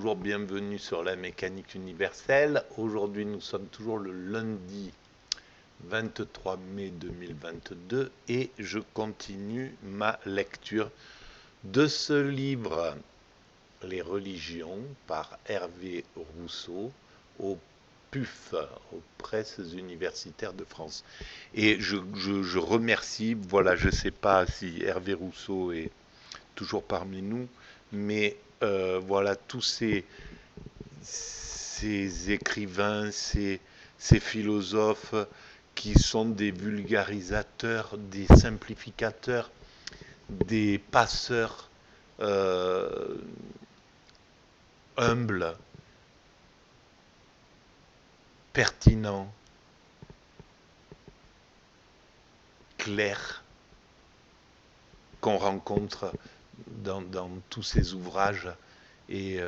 toujours bienvenue sur la mécanique universelle. Aujourd'hui, nous sommes toujours le lundi 23 mai 2022 et je continue ma lecture de ce livre, Les religions, par Hervé Rousseau, au PUF, aux Presses universitaires de France. Et je remercie, voilà, je ne sais pas si Hervé Rousseau est toujours parmi nous, mais voilà, tous ces écrivains, ces philosophes qui sont des vulgarisateurs, des simplificateurs, des passeurs humbles, pertinents, clairs, qu'on rencontre dans tous ces ouvrages et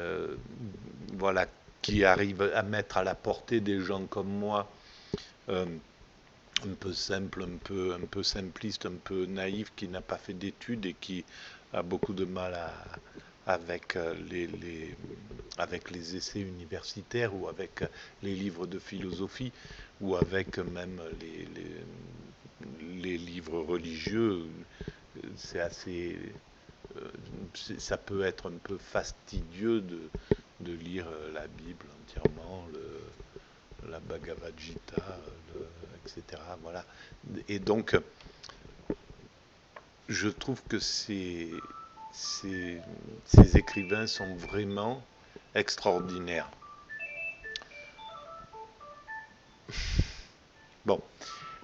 voilà, qui arrivent à mettre à la portée des gens comme moi, un peu simple, un peu simpliste, un peu naïf, qui n'a pas fait d'études et qui a beaucoup de mal avec avec les essais universitaires ou avec les livres de philosophie ou avec même les livres religieux. C'est assez, ça peut être un peu fastidieux de lire la Bible entièrement, la Bhagavad Gita, etc. Voilà. Et donc, je trouve que ces écrivains sont vraiment extraordinaires. Bon,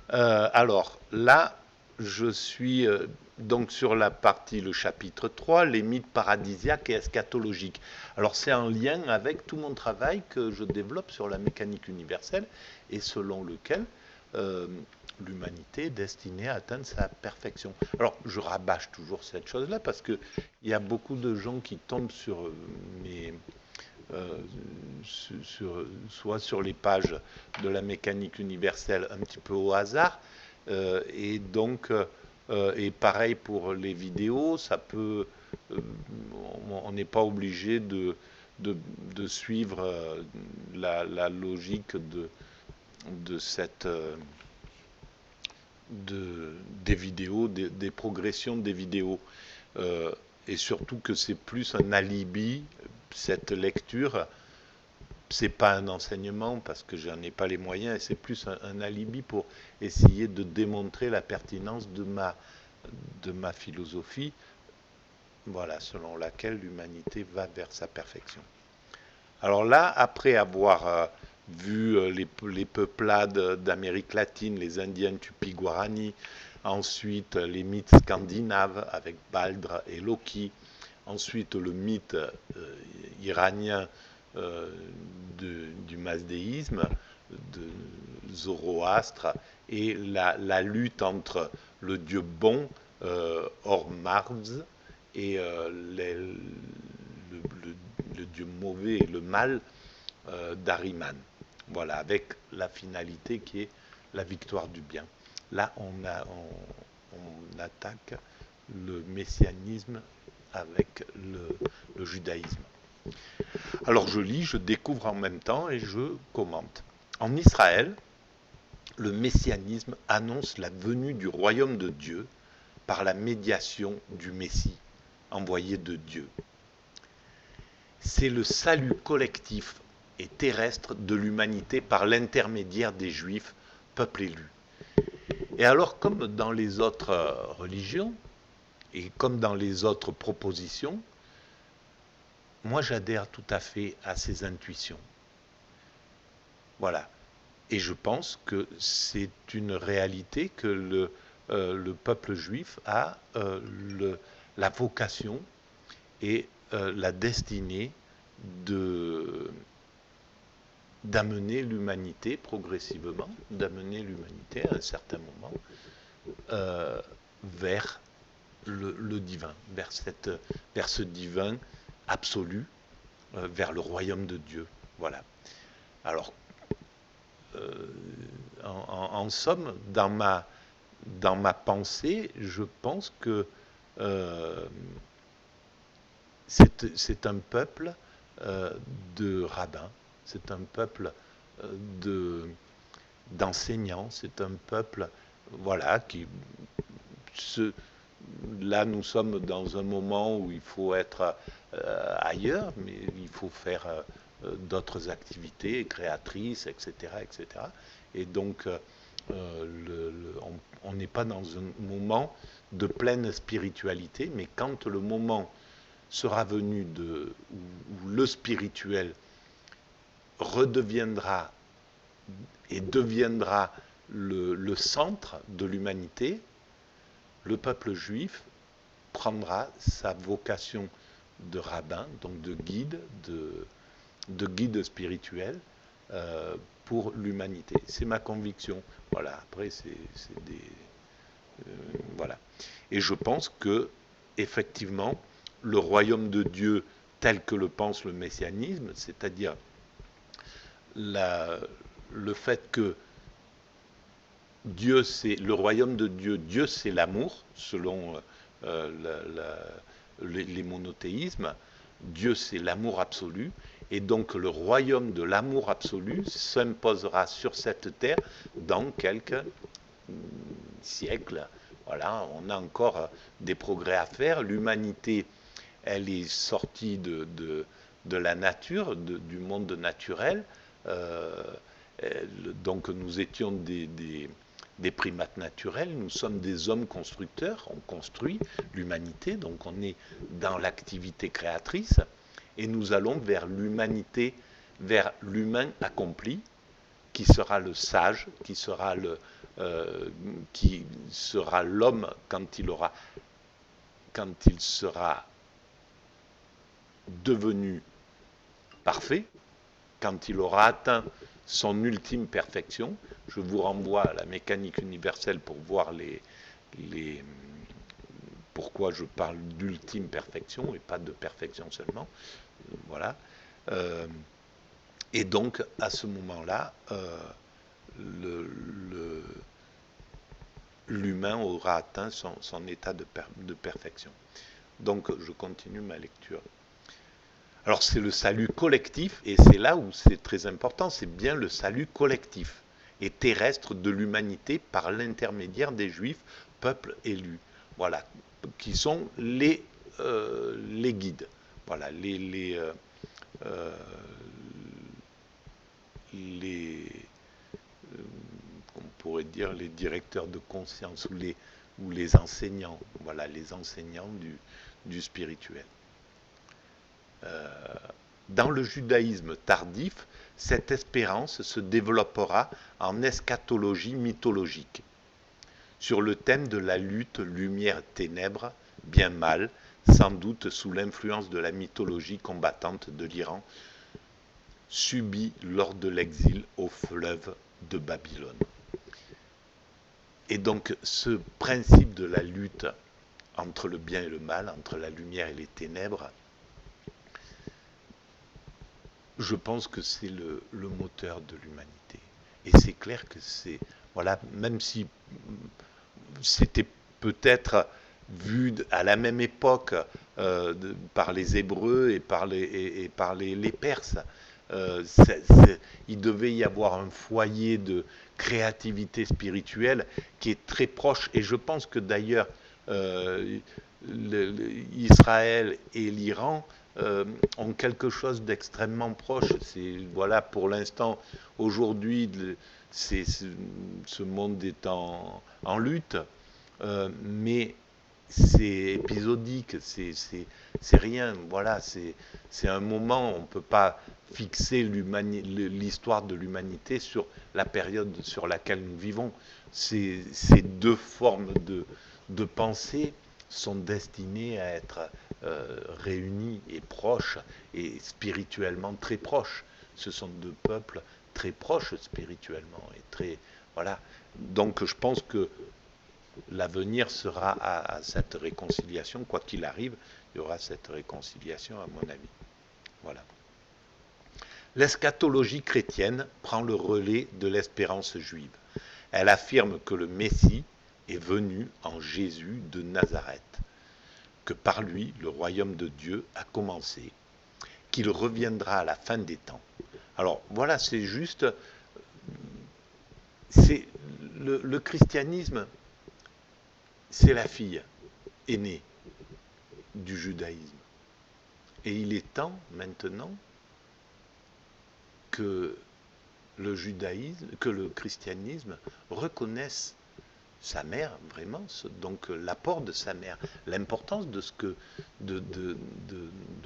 alors là, je suis donc sur la partie, le chapitre 3, les mythes paradisiaques et eschatologiques. Alors c'est en lien avec tout mon travail que je développe sur la mécanique universelle et selon lequel l'humanité est destinée à atteindre sa perfection. Alors je rabâche toujours cette chose-là parce qu'il y a beaucoup de gens qui tombent sur mes... soit sur les pages de la mécanique universelle un petit peu au hasard, et donc et pareil pour les vidéos, ça peut, on n'est pas obligé de suivre la logique de cette des vidéos, des progressions des vidéos, et surtout que c'est plus un alibi, cette lecture. C'est pas un enseignement parce que j'en ai pas les moyens, et c'est plus un alibi pour essayer de démontrer la pertinence de ma philosophie, voilà, selon laquelle l'humanité va vers sa perfection. Alors là, après avoir vu les peuplades d'Amérique latine, les Indiens Tupi-Guarani, ensuite les mythes scandinaves avec Baldr et Loki, ensuite le mythe iranien du mazdéisme, de Zoroastre, et la lutte entre le dieu bon, Ormazd, et le dieu mauvais et le mal, d'Ahriman. Voilà, avec la finalité qui est la victoire du bien. Là, on attaque le messianisme avec le judaïsme. Alors je lis, je découvre en même temps et je commente. En Israël, le messianisme annonce la venue du royaume de Dieu par la médiation du Messie, envoyé de Dieu. C'est le salut collectif et terrestre de l'humanité par l'intermédiaire des Juifs, peuple élu. Et alors, comme dans les autres religions, et comme dans les autres propositions, moi j'adhère tout à fait à ces intuitions. Voilà. Et je pense que c'est une réalité que le peuple juif a la vocation et la destinée d'amener l'humanité progressivement, d'amener l'humanité à un certain moment vers le divin, vers ce divin absolu, vers le royaume de Dieu. Voilà. Alors, en somme, dans ma pensée, je pense que c'est un peuple de rabbins, c'est un peuple d'enseignants, c'est un peuple, voilà, qui là nous sommes dans un moment où il faut être ailleurs, mais il faut faire d'autres activités créatrices, etc., etc. Et donc on n'est pas dans un moment de pleine spiritualité, mais quand le moment sera venu où le spirituel redeviendra et deviendra le centre de l'humanité, le peuple juif prendra sa vocation de rabbin, donc de guide spirituel pour l'humanité. C'est ma conviction. Voilà, après c'est des... voilà. Et je pense que, effectivement, le royaume de Dieu tel que le pense le messianisme, c'est-à-dire le fait que Dieu, c'est le royaume de Dieu, Dieu c'est l'amour, selon les monothéismes, Dieu c'est l'amour absolu, et donc le royaume de l'amour absolu s'imposera sur cette terre dans quelques siècles. Voilà, on a encore des progrès à faire, l'humanité, elle est sortie de la nature, du monde naturel, donc nous étions des primates naturels, nous sommes des hommes constructeurs, on construit l'humanité, donc on est dans l'activité créatrice, et nous allons vers l'humanité, vers l'humain accompli, qui sera le sage, qui sera l'homme quand il sera devenu parfait, quand il aura atteint son ultime perfection. Je vous renvoie à la mécanique universelle pour voir pourquoi je parle d'ultime perfection et pas de perfection seulement. Voilà. Et donc, à ce moment-là, l'humain aura atteint son état de perfection. Donc, je continue ma lecture. Alors c'est le salut collectif, et c'est là où c'est très important, c'est bien le salut collectif et terrestre de l'humanité par l'intermédiaire des Juifs, peuple élu. Voilà, qui sont les guides. Voilà, on pourrait dire les directeurs de conscience ou les enseignants. Voilà, les enseignants du spirituel. Dans le judaïsme tardif, cette espérance se développera en eschatologie mythologique, sur le thème de la lutte lumière-ténèbres, bien-mal, sans doute sous l'influence de la mythologie combattante de l'Iran, subie lors de l'exil au fleuve de Babylone. Et donc ce principe de la lutte entre le bien et le mal, entre la lumière et les ténèbres, je pense que c'est le moteur de l'humanité. Et c'est clair que c'est, voilà, même si c'était peut-être vu à la même époque par les Hébreux et par les Perses, il devait y avoir un foyer de créativité spirituelle qui est très proche. Et je pense que d'ailleurs, Israël et l'Iran ont quelque chose d'extrêmement proche. Voilà, pour l'instant, aujourd'hui, ce monde est en lutte, mais c'est épisodique, c'est rien. Voilà, c'est un moment, on ne peut pas fixer l'histoire de l'humanité sur la période sur laquelle nous vivons. Ces deux formes de pensée sont destinées à être réunis et proches, et spirituellement très proches. Ce sont deux peuples très proches spirituellement et très, voilà. Donc je pense que l'avenir sera à cette réconciliation, quoi qu'il arrive, il y aura cette réconciliation à mon avis. Voilà. L'eschatologie chrétienne prend le relais de l'espérance juive. Elle affirme que le Messie est venu en Jésus de Nazareth, que par lui le royaume de Dieu a commencé, qu'il reviendra à la fin des temps. Alors voilà, c'est juste, c'est le christianisme, c'est la fille aînée du judaïsme. Et il est temps maintenant que le judaïsme, que le christianisme reconnaisse sa mère, vraiment, donc l'apport de sa mère, l'importance de ce que, de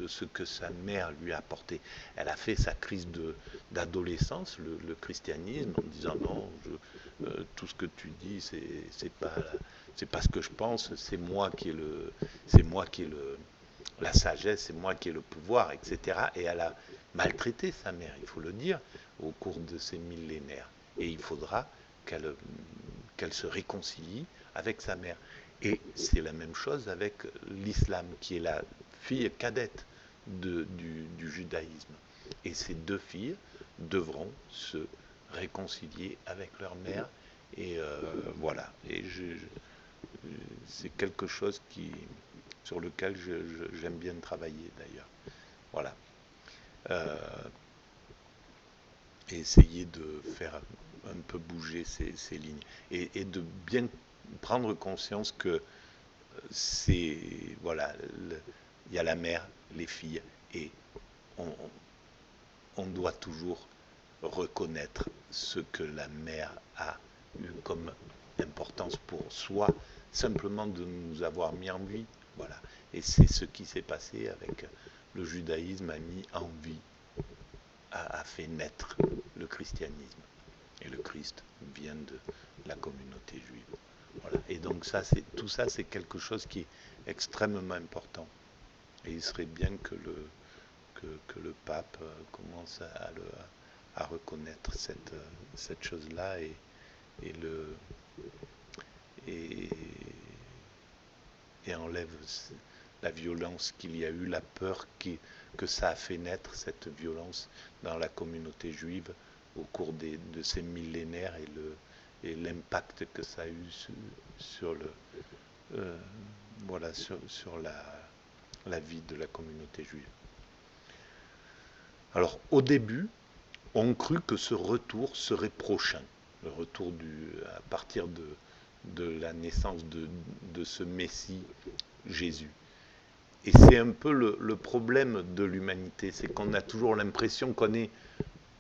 ce que sa mère lui a apporté. Elle a fait sa crise d'adolescence, le christianisme, en disant non, tout ce que tu dis, c'est pas ce que je pense, c'est moi qui ai la sagesse, c'est moi qui ai le pouvoir, etc. Et elle a maltraité sa mère, il faut le dire, au cours de ces millénaires. Et il faudra qu'elle se réconcilie avec sa mère. Et c'est la même chose avec l'islam, qui est la fille cadette du judaïsme. Et ces deux filles devront se réconcilier avec leur mère. Et voilà. Et c'est quelque chose sur lequel j'aime bien travailler d'ailleurs. Voilà. Et essayer de faire un peu bouger ces lignes. Et de bien prendre conscience que c'est, voilà, il y a la mère, les filles, et on doit toujours reconnaître ce que la mère a eu comme importance pour soi, simplement de nous avoir mis en vie. Voilà. Et c'est ce qui s'est passé avec le judaïsme, a mis en vie, a fait naître le christianisme. Et le Christ vient de la communauté juive. Voilà. Et donc tout ça, c'est quelque chose qui est extrêmement important. Et il serait bien que le pape commence à reconnaître cette chose-là et enlève la violence qu'il y a eu, la peur que ça a fait naître, cette violence dans la communauté juive au cours de ces millénaires et l'impact que ça a eu sur la vie de la communauté juive. Alors au début, on crut que ce retour serait prochain, le retour à partir de la naissance de ce Messie Jésus. Et c'est un peu le problème de l'humanité, c'est qu'on a toujours l'impression qu'on est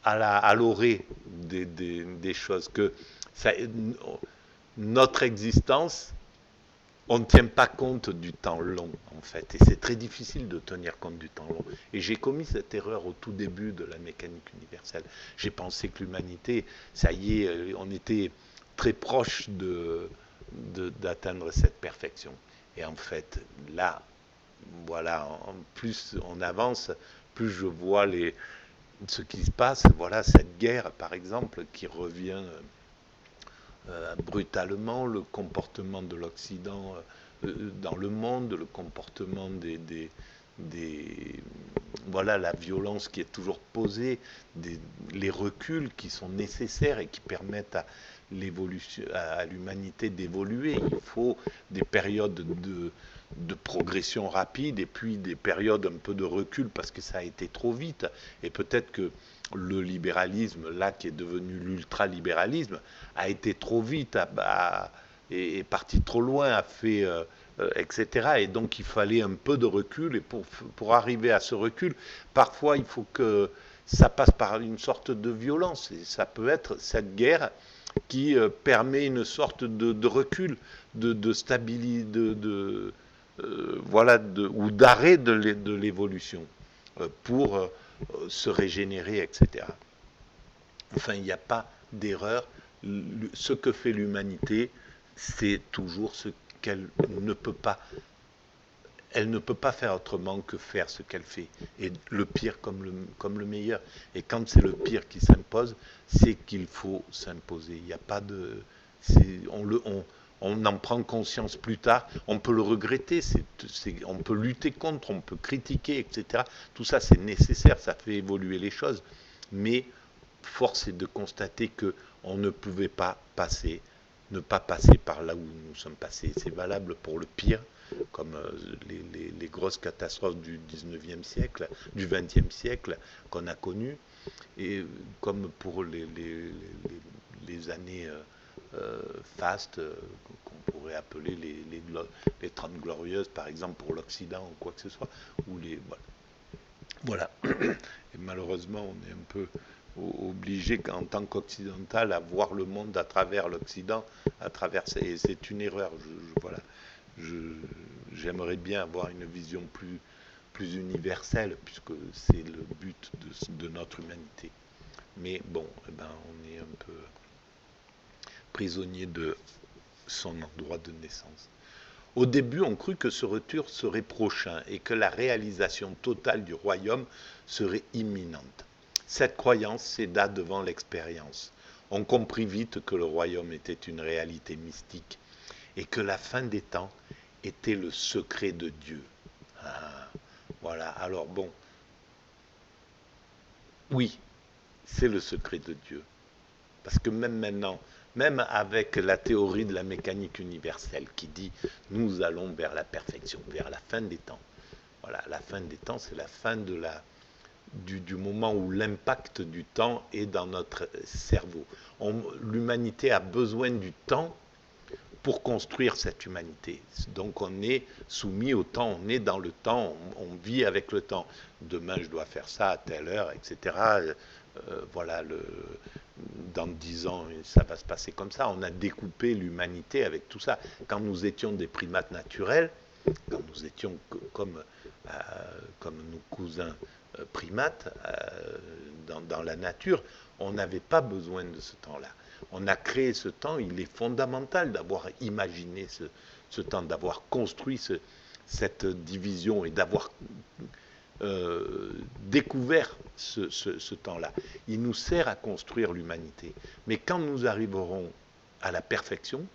à l'orée des choses, que notre existence, on ne tient pas compte du temps long, en fait. Et c'est très difficile de tenir compte du temps long. Et j'ai commis cette erreur au tout début de la mécanique universelle. J'ai pensé que l'humanité, ça y est, on était très proche d'atteindre cette perfection. Et en fait, là, voilà, plus on avance, plus je vois ce qui se passe. Voilà, cette guerre, par exemple, qui revient brutalement, le comportement de l'Occident dans le monde, le comportement voilà, la violence qui est toujours posée, les reculs qui sont nécessaires et qui permettent à l'humanité d'évoluer. Il faut des périodes de progression rapide et puis des périodes un peu de recul parce que ça a été trop vite. Et peut-être que le libéralisme, là, qui est devenu l'ultralibéralisme, a été trop vite, est parti trop loin, a fait, etc. Et donc il fallait un peu de recul, et pour arriver à ce recul, parfois il faut que ça passe par une sorte de violence, et ça peut être cette guerre qui permet une sorte de recul, de stabilité, voilà, ou d'arrêt de l'évolution, pour se régénérer, etc. Enfin, il n'y a pas d'erreur. Ce que fait l'humanité, c'est toujours ce qu'elle ne peut pas. Elle ne peut pas faire autrement que faire ce qu'elle fait. Et le pire comme le meilleur. Et quand c'est le pire qui s'impose, c'est qu'il faut s'imposer. Il n'y a pas de... On en prend conscience plus tard, on peut le regretter, on peut lutter contre, on peut critiquer, etc. Tout ça, c'est nécessaire, ça fait évoluer les choses. Mais force est de constater qu'on ne pouvait pas ne pas passer par là où nous sommes passés. C'est valable pour le pire, comme les grosses catastrophes du 19e siècle, du 20e siècle qu'on a connues, et comme pour les années fastes, qu'on pourrait appeler les 30 glorieuses, par exemple, pour l'Occident ou quoi que ce soit, ou voilà. Et malheureusement, on est un peu obligé, en tant qu'occidental, à voir le monde à travers l'Occident, et c'est une erreur. Voilà. J'aimerais bien avoir une vision plus universelle, puisque c'est le but de notre humanité. Mais bon, eh ben, on est un peu prisonnier de son endroit de naissance. Au début, on crut que ce retour serait prochain et que la réalisation totale du royaume serait imminente. Cette croyance céda devant l'expérience. On comprit vite que le royaume était une réalité mystique et que la fin des temps était le secret de Dieu. Ah, voilà, alors bon, oui, c'est le secret de Dieu. Parce que même maintenant, même avec la théorie de la mécanique universelle qui dit nous allons vers la perfection, vers la fin des temps. Voilà, la fin des temps, c'est la fin du moment où l'impact du temps est dans notre cerveau. L'humanité a besoin du temps pour construire cette humanité. Donc on est soumis au temps, on est dans le temps, on vit avec le temps. Demain je dois faire ça à telle heure, etc. Voilà, dans 10 ans, ça va se passer comme ça. On a découpé l'humanité avec tout ça. Quand nous étions des primates naturels, quand nous étions comme nos cousins primates dans la nature, on n'avait pas besoin de ce temps-là. On a créé ce temps, il est fondamental d'avoir imaginé ce temps, d'avoir construit cette division et d'avoir découvert ce temps-là. Il nous sert à construire l'humanité. Mais quand nous arriverons à la perfection,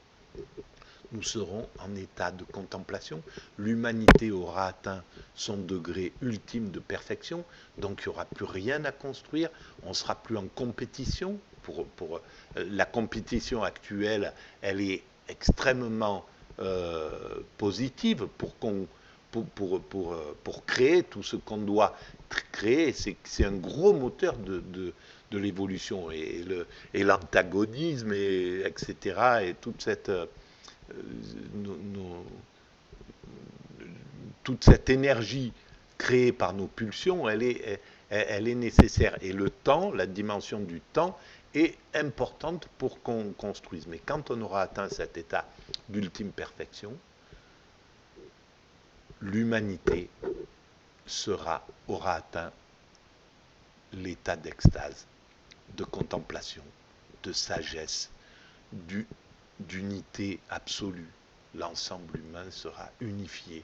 nous serons en état de contemplation. L'humanité aura atteint son degré ultime de perfection, donc il n'y aura plus rien à construire, on ne sera plus en compétition. La compétition actuelle, elle est extrêmement positive pour créer tout ce qu'on doit créer. C'est un gros moteur de l'évolution et l'antagonisme, etc. Et toute toute cette énergie créée par nos pulsions, elle est nécessaire. Et le temps, la dimension du temps, est importante pour qu'on construise. Mais quand on aura atteint cet état d'ultime perfection, l'humanité aura atteint l'état d'extase, de contemplation, de sagesse, d'unité absolue. L'ensemble humain sera unifié.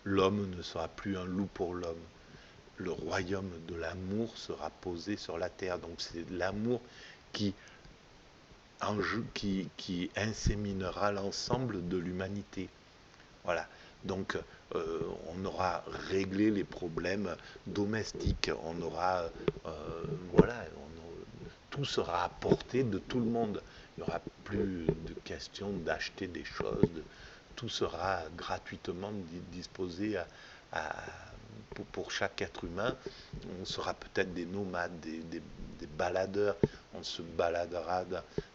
L'homme ne sera plus un loup pour l'homme. Le royaume de l'amour sera posé sur la terre. Donc c'est l'amour qui inséminera l'ensemble de l'humanité. Voilà. Donc on aura réglé les problèmes domestiques. On aura tout sera à portée de tout le monde. Il n'y aura plus de question d'acheter des choses. Tout sera gratuitement disposé pour chaque être humain. On sera peut-être des nomades, des baladeurs. On se baladera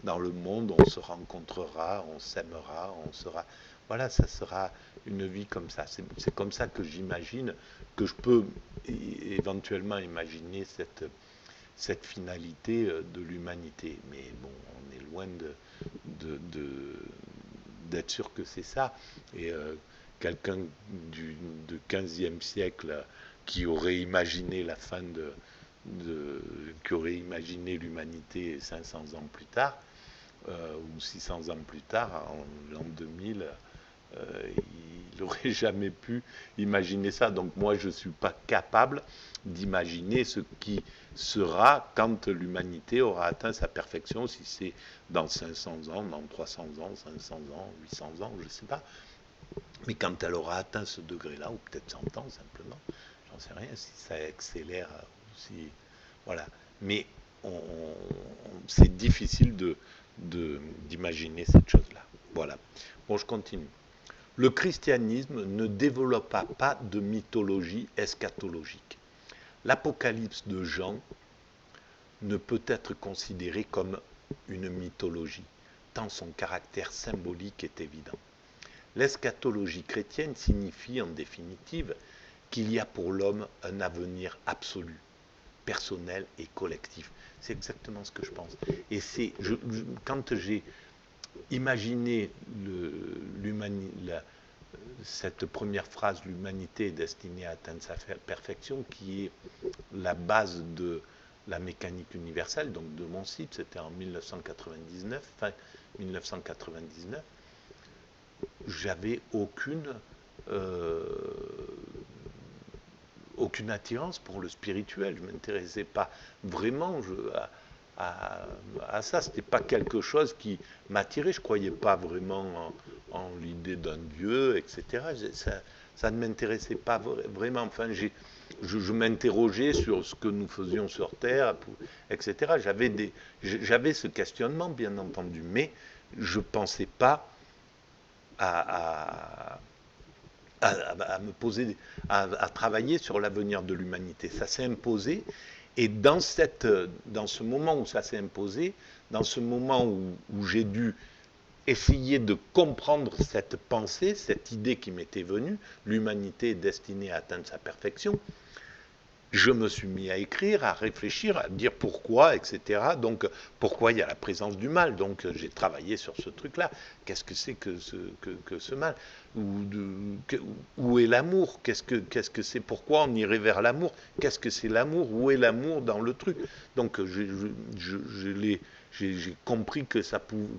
dans le monde, on se rencontrera, on s'aimera, on sera... Voilà, ça sera une vie comme ça. C'est comme ça que j'imagine, que je peux éventuellement imaginer cette finalité de l'humanité. Mais bon, on est loin d'être sûr que c'est ça. Et quelqu'un du 15e siècle qui aurait imaginé la fin qui aurait imaginé l'humanité 500 ans plus tard, ou 600 ans plus tard, en l'an 2000, il n'aurait jamais pu imaginer ça. Donc moi, je ne suis pas capable d'imaginer ce qui sera quand l'humanité aura atteint sa perfection, si c'est dans 500 ans, dans 300 ans, 500 ans, 800 ans, je ne sais pas. Mais quand elle aura atteint ce degré-là, ou peut-être 100 ans simplement, j'en sais rien, si ça accélère, si... Voilà. Mais c'est difficile d'imaginer cette chose-là. Voilà. Bon, je continue. Le christianisme ne développa pas de mythologie eschatologique. L'Apocalypse de Jean ne peut être considéré comme une mythologie, tant son caractère symbolique est évident. L'eschatologie chrétienne signifie en définitive qu'il y a pour l'homme un avenir absolu, personnel et collectif. C'est exactement ce que je pense. Et quand j'ai imaginé cette première phrase, l'humanité est destinée à atteindre sa perfection, qui est la base de la mécanique universelle, donc de mon site, c'était en 1999, fin 1999, j'avais aucune attirance pour le spirituel. Je ne m'intéressais pas vraiment à ça. Ce n'était pas quelque chose qui m'attirait. Je ne croyais pas vraiment en l'idée d'un Dieu, etc. Ça ne m'intéressait pas vraiment. Enfin, je m'interrogeais sur ce que nous faisions sur Terre, etc. J'avais ce questionnement, bien entendu, mais je ne pensais pas à me poser, à travailler sur l'avenir de l'humanité. Ça s'est imposé, et dans ce moment où ça s'est imposé, dans ce moment où j'ai dû essayer de comprendre cette pensée, cette idée qui m'était venue, l'humanité est destinée à atteindre sa perfection, je me suis mis à écrire, à réfléchir, à dire pourquoi, etc. Donc, pourquoi il y a la présence du mal. Donc, j'ai travaillé sur ce truc-là. Qu'est-ce que c'est que ce mal? Où est l'amour? Qu'est-ce que c'est? Pourquoi on irait vers l'amour? Qu'est-ce que c'est l'amour? Où est l'amour dans le truc? Donc, j'ai compris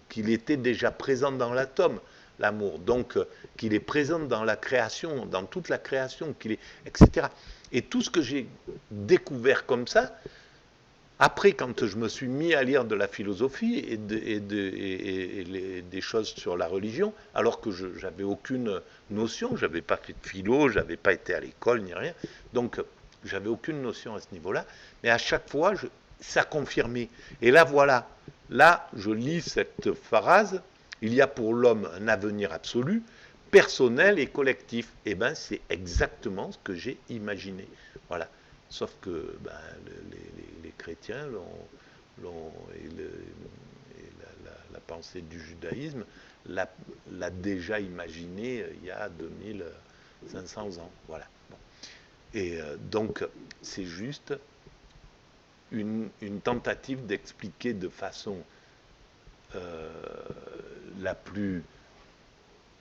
qu'il était déjà présent dans l'atome, l'amour. Donc, qu'il est présent dans la création, dans toute la création, etc. Et tout ce que j'ai découvert comme ça, après, quand je me suis mis à lire de la philosophie et des choses sur la religion, alors que je n'avais aucune notion, je n'avais pas fait de philo, je n'avais pas été à l'école ni rien, donc j'avais aucune notion à ce niveau-là, mais à chaque fois, ça confirmait. Et là, voilà, là, je lis cette phrase, il y a pour l'homme un avenir absolu, personnel et collectif. Et bien, c'est exactement ce que j'ai imaginé. Voilà. Sauf que les chrétiens et la pensée du judaïsme l'a déjà imaginé il y a 2500 ans. Voilà. Bon. Et donc, c'est juste une tentative d'expliquer de façon la plus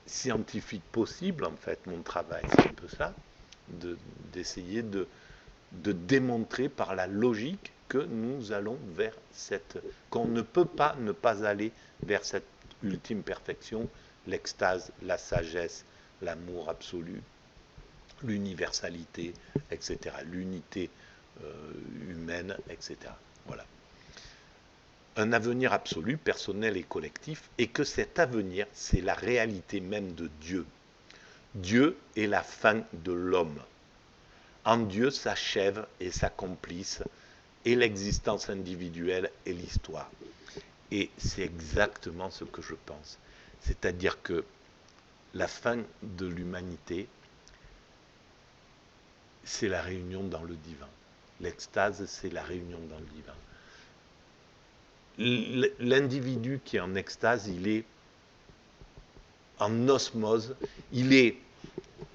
scientifique possible, en fait, mon travail, c'est un peu ça, d'essayer de démontrer par la logique que nous allons vers qu'on ne peut pas ne pas aller vers cette ultime perfection, l'extase, la sagesse, l'amour absolu, l'universalité, etc., l'unité humaine, etc. Voilà. Un avenir absolu, personnel et collectif, et que cet avenir, c'est la réalité même de Dieu. Dieu est la fin de l'homme. En Dieu s'achève et s'accomplissent et l'existence individuelle et l'histoire. Et c'est exactement ce que je pense. C'est-à-dire que la fin de l'humanité, c'est la réunion dans le divin. L'extase, c'est la réunion dans le divin. L'individu qui est en extase, il est en osmose, il est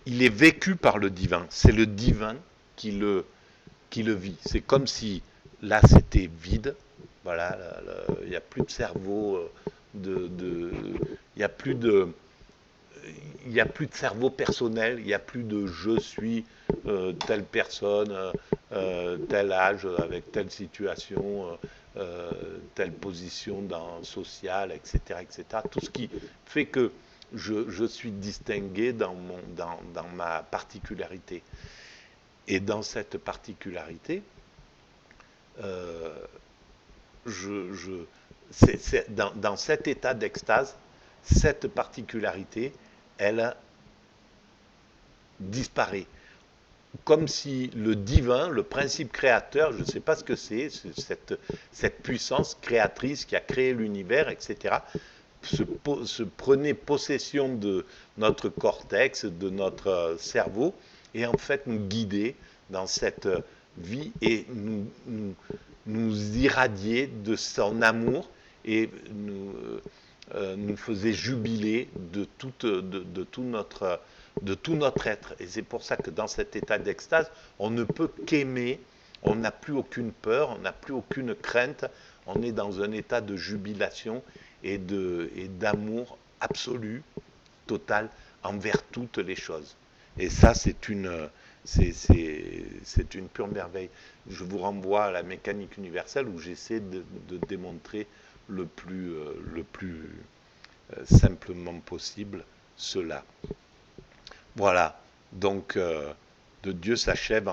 vécu par le divin. C'est le divin qui le vit. C'est comme si là c'était vide. Voilà, il n'y a plus de cerveau, il n'y a plus de cerveau personnel, il n'y a plus de je suis telle personne, tel âge, avec telle situation, telle position sociale, etc., etc. Tout ce qui fait que je suis distingué dans ma particularité. Et dans cette particularité, dans cet état d'extase, cette particularité, elle disparaît. Comme si le divin, le principe créateur, je ne sais pas ce que c'est, cette puissance créatrice qui a créé l'univers, etc., se prenait possession de notre cortex, de notre cerveau, et en fait nous guidait dans cette vie et nous irradiait de son amour et nous faisait jubiler de tout notre être. Et c'est pour ça que dans cet état d'extase, on ne peut qu'aimer, on n'a plus aucune peur, on n'a plus aucune crainte, on est dans un état de jubilation et d'amour absolu, total, envers toutes les choses. Et ça, c'est une pure merveille. Je vous renvoie à la mécanique universelle où j'essaie de démontrer le plus simplement possible cela. Voilà, donc de Dieu s'achève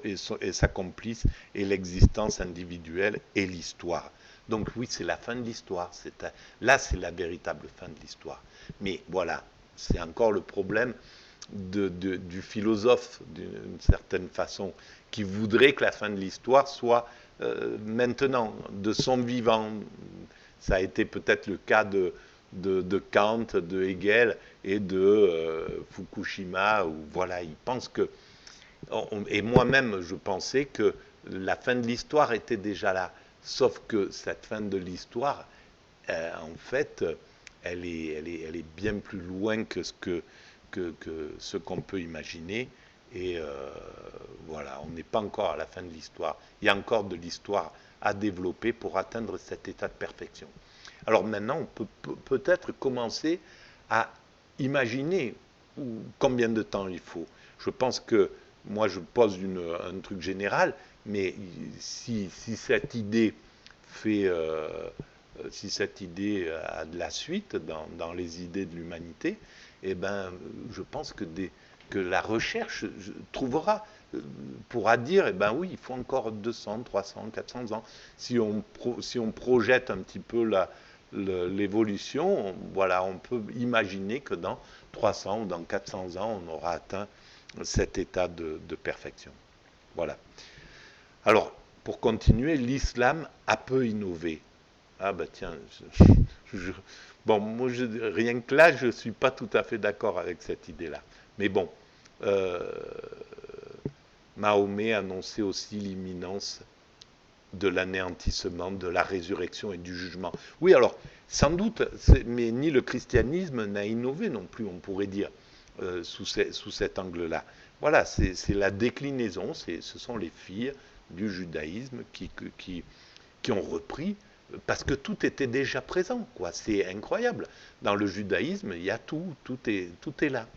et s'accomplisse et l'existence individuelle et l'histoire. Donc oui, c'est la fin de l'histoire. Là, c'est la véritable fin de l'histoire. Mais voilà, c'est encore le problème du philosophe, d'une certaine façon, qui voudrait que la fin de l'histoire soit maintenant, de son vivant. Ça a été peut-être le cas de Kant, de Hegel et de Fukushima, où voilà, ils pensent que, et moi-même je pensais que la fin de l'histoire était déjà là, sauf que cette fin de l'histoire, en fait, elle est bien plus loin que ce qu'on peut imaginer, et voilà, on n'est pas encore à la fin de l'histoire, il y a encore de l'histoire à développer pour atteindre cet état de perfection. Alors maintenant, on peut peut-être commencer à imaginer combien de temps il faut. Je pense que, moi je pose un truc général, mais si cette idée si cette idée a de la suite dans les idées de l'humanité, eh ben, je pense que la recherche trouvera, pourra dire, eh ben oui, il faut encore 200, 300, 400 ans. Si on projette un petit peu l'évolution, voilà, on peut imaginer que dans 300 ou dans 400 ans, on aura atteint cet état de perfection. Voilà. Alors, pour continuer, l'islam a peu innové. Ah ben tiens, bon, moi, rien que là, je ne suis pas tout à fait d'accord avec cette idée-là. Mais bon, Mahomet annonçait aussi l'imminence de l'anéantissement, de la résurrection et du jugement. Oui, alors, sans doute, mais ni le christianisme n'a innové non plus, on pourrait dire, sous cet angle-là. Voilà, c'est la déclinaison, ce sont les filles du judaïsme qui ont repris, parce que tout était déjà présent, quoi. C'est incroyable. Dans le judaïsme, il y a tout est là.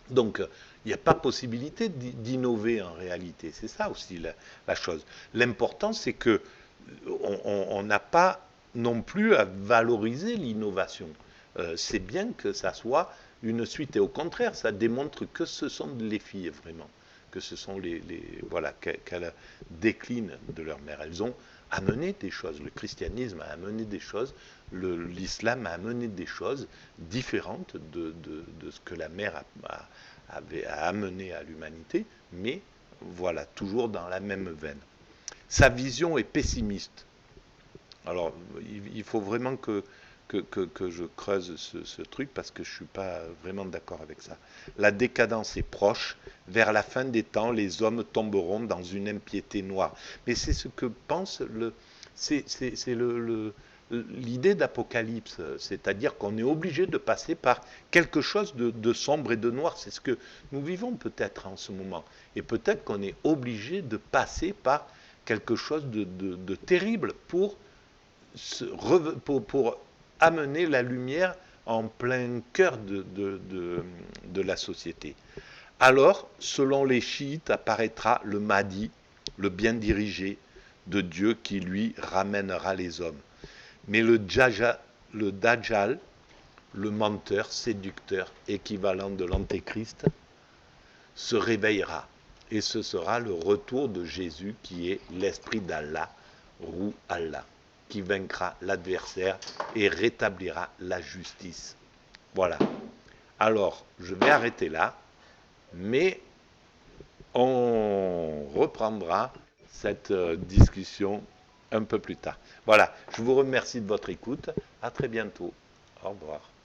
Donc, il n'y a pas possibilité d'innover en réalité. C'est ça aussi la chose. L'important, c'est que on n'a pas non plus à valoriser l'innovation. C'est bien que ça soit une suite. Et au contraire, ça démontre que ce sont les filles, vraiment. Que ce sont voilà, qu'elles déclinent de leur mère. Elles ont amené des choses. Le christianisme a amené des choses. L'islam a amené des choses différentes de ce que la mère avait amené à l'humanité, mais voilà, toujours dans la même veine. Sa vision est pessimiste. Alors, il faut vraiment que je creuse ce truc, parce que je ne suis pas vraiment d'accord avec ça. La décadence est proche. Vers la fin des temps, les hommes tomberont dans une impiété noire. Mais c'est ce que pense l'idée d'Apocalypse, c'est-à-dire qu'on est obligé de passer par quelque chose de sombre et de noir. C'est ce que nous vivons peut-être en ce moment. Et peut-être qu'on est obligé de passer par quelque chose de terrible pour amener la lumière en plein cœur de la société. Alors, selon les chiites, apparaîtra le Mahdi, le bien dirigé de Dieu, qui lui ramènera les hommes. Mais le Dajjal, le menteur, séducteur, équivalent de l'Antéchrist, se réveillera. Et ce sera le retour de Jésus, qui est l'Esprit d'Allah, Ruh Allah, qui vaincra l'adversaire et rétablira la justice. Voilà. Alors, je vais arrêter là, mais on reprendra cette discussion un peu plus tard. Voilà, je vous remercie de votre écoute. À très bientôt. Au revoir.